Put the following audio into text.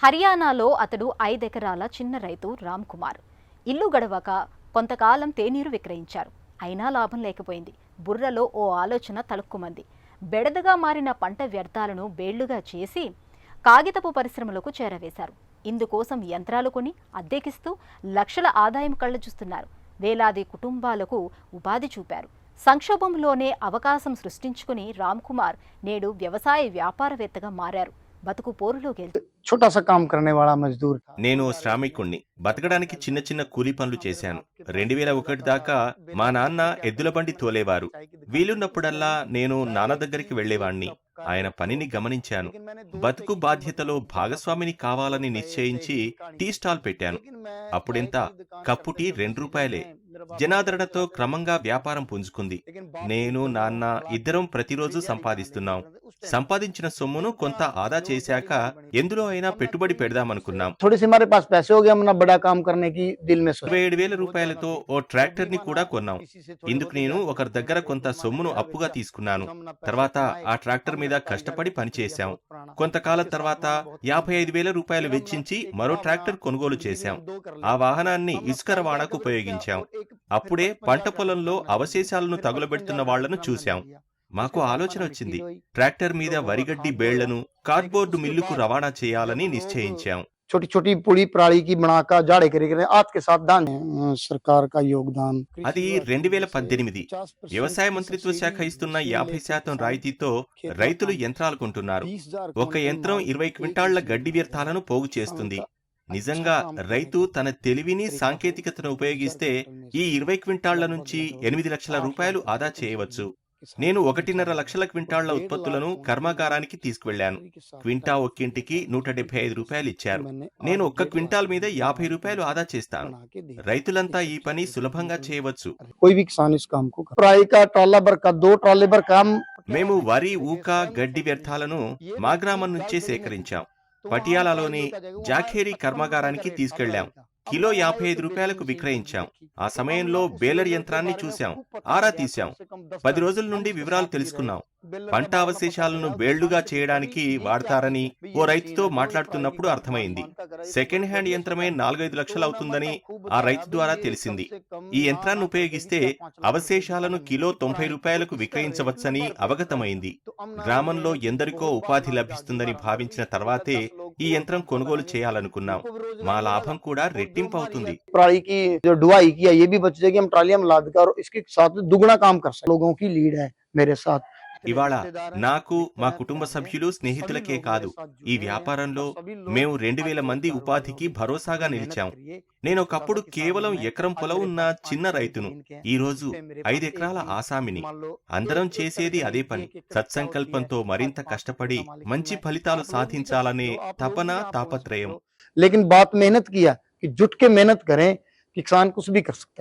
హర్యానాలో అతడు 5 ఎకరాల చిన్న రైతు రామ్ కుమార్. ఇల్లు గడవక కొంతకాలం తేనీరు విక్రయించారు. అయినా లాభం లేకపోయింది. బుర్రలో ఓ ఆలోచన తలుక్కుమంది. బెడదగా మారిన పంట వ్యర్థాలను బేళ్లుగా చేసి కాగితపు పరిశ్రమలకు చేరవేశారు. ఇందుకోసం యంత్రాలు కొని అద్దెకిస్తూ లక్షల ఆదాయం కళ్లజూస్తున్నారు. వేలాది కుటుంబాలకు ఉపాధి చూపారు. సంక్షోభంలోనే అవకాశం సృష్టించుకుని రామ్ కుమార్ నేడు వ్యవసాయ వ్యాపారవేత్తగా మారారు. బతుకు పోరులో గెలిచారు. छोटा सा काम करने वाला मजदूर था। నేను శ్రామికుణ్ణి. బతకడానికి చిన్న చిన్న కూలీ పనులు చేశాను. 2001 దాకా మా నాన్న ఎద్దుల బండి తోలేవారు. వీలున్నప్పుడల్లా నేను నాన్న దగ్గరికి వెళ్లేవాణ్ణి. ఆయన పనిని గమనించాను. బతుకు బాధ్యతలో భాగస్వామిని కావాలని నిశ్చయించి టీ స్టాల్ పెట్టాను. అప్పుడెంత? కప్పు టీ 2 రూపాయలే. జనాదరణతో క్రమంగా వ్యాపారం పుంజుకుంది. నేను నాన్న ఇద్దరం ప్రతిరోజు సంపాదిస్తున్నాం. సంపాదించిన సొమ్మును కొంత ఆదా చేశాక ఎందులో అయినా పెట్టుబడి పెడదామనుకున్నాం. थोड़ी सी हमारे पास पैसे हो गए, हम ना बड़ा काम करने की दिल में सोचा। 27,000 రూపాయలతో ఓ ట్రాక్టర్ ని కూడా కొన్నాం. ఇందుకు నేను ఒకరి దగ్గర కొంత సొమ్మును అప్పుగా తీసుకున్నాను. తర్వాత ఆ ట్రాక్టర్ మీద కష్టపడి పనిచేశాం. కొంతకాలం తర్వాత 55,000 రూపాయలు వెచ్చించి మరో ట్రాక్టర్ కొనుగోలు చేశాం. ఆ వాహనాన్ని ఇసుక రవాణాకు ఉపయోగించాం. అప్పుడే పంట పొలంలో అవశేషాలను తగులబెడుతున్న వాళ్లను చూశాం. మాకు ఆలోచన వచ్చింది. ట్రాక్టర్ మీద వరిగడ్డి బేళ్లను కార్డ్బోర్డు మిల్లుకు రవాణా చేయాలని నిశ్చయించాం. छोटी छोटी पुड़ी पराली की बनाकर जाड़े करे हाथ के साथ दान सरकार का योगदान। అది 2018. వ్యవసాయ మంత్రిత్వ శాఖ ఇస్తున్న 50% రాయితీతో రైతులు యంత్రాలు కొంటున్నారు. ఒక యంత్రం 20 క్వింటాళ్ల గడ్డి వ్యర్థాలను పోగు చేస్తుంది. నిజంగా రైతు తన తెలివిని సాంకేతికతను ఉపయోగిస్తే ఈ 20 క్వింటాళ్ల నుంచి 8 లక్షల రూపాయలు ఆదా చేయవచ్చు. నేను 1.5 లక్షల క్వింటాళ్ల ఉత్పత్తులను కర్మాగారానికి తీసుకువెళ్లాను. క్వింటా ఒక్కింటికి 175 రూపాయలు ఇచ్చారు. నేను ఒక్క క్వింటాల్ మీద 50 రూపాయలు ఆదా చేస్తాను. రైతులంతా ఈ పని సులభంగా చేయవచ్చు. మేము వరి, ఊక, గడ్డి వ్యర్థాలను మా గ్రామం నుంచే సేకరించాం. పటియాలాలోని జాఖేరీ కర్మాగారానికి తీసుకెళ్లాం. కిలో 55 రూపాయలకు విక్రయించాం. ఆ సమయంలో బేలర్ యంత్రాన్ని చూశాం, ఆరా తీశాం. 10 రోజుల నుండి వివరాలు తెలుసుకున్నాం. పంట అవశేషాలను బేళ్లుగా చేయడానికి వాడతారని ఓ రైతుతో మాట్లాడుతున్నప్పుడు అర్థమైంది. సెకండ్ హ్యాండ్ యంత్రమే 4-5 లక్షలు అవుతుందని ఆ రైతు ద్వారా తెలిసింది. ఈ యంత్రాన్ని ఉపయోగిస్తే అవశేషాలను కిలో 90 రూపాయలకు విక్రయించవచ్చని అవగతమైంది. గ్రామంలో ఎందరికో ఉపాధి లభిస్తుందని భావించిన తర్వాతే ఈ యంత్రం కొనుగోలు చేయాలనుకున్నాం. మా లాభం కూడా రెట్టింపు అవుతుంది. पराली की जो ढुआई की है ये भी बच जाएगी। हम ट्रालियां में लाद कर इसके साथ दुगना काम कर सकते। लोगों की लीड है मेरे साथ। ఇవాళ నాకు, మా కుటుంబ సభ్యులు, స్నేహితులకే కాదు, ఈ వ్యాపారంలో మేము 2,000 మంది ఉపాధికి భరోసాగా నిలిచాం. నేను ఒకప్పుడు కేవలం ఎకరం పొలం ఉన్న చిన్న రైతును. ఈ రోజు 5 ఎకరాల ఆసామిని. అందరం చేసేది అదే పని. సత్సంకల్పంతో మరింత కష్టపడి మంచి ఫలితాలు సాధించాలనే తపన, తాపత్రయం. लेकिन बात मेहनत की है कि जुट के मेहनत करें, किसान कुछ भी कर सकता है।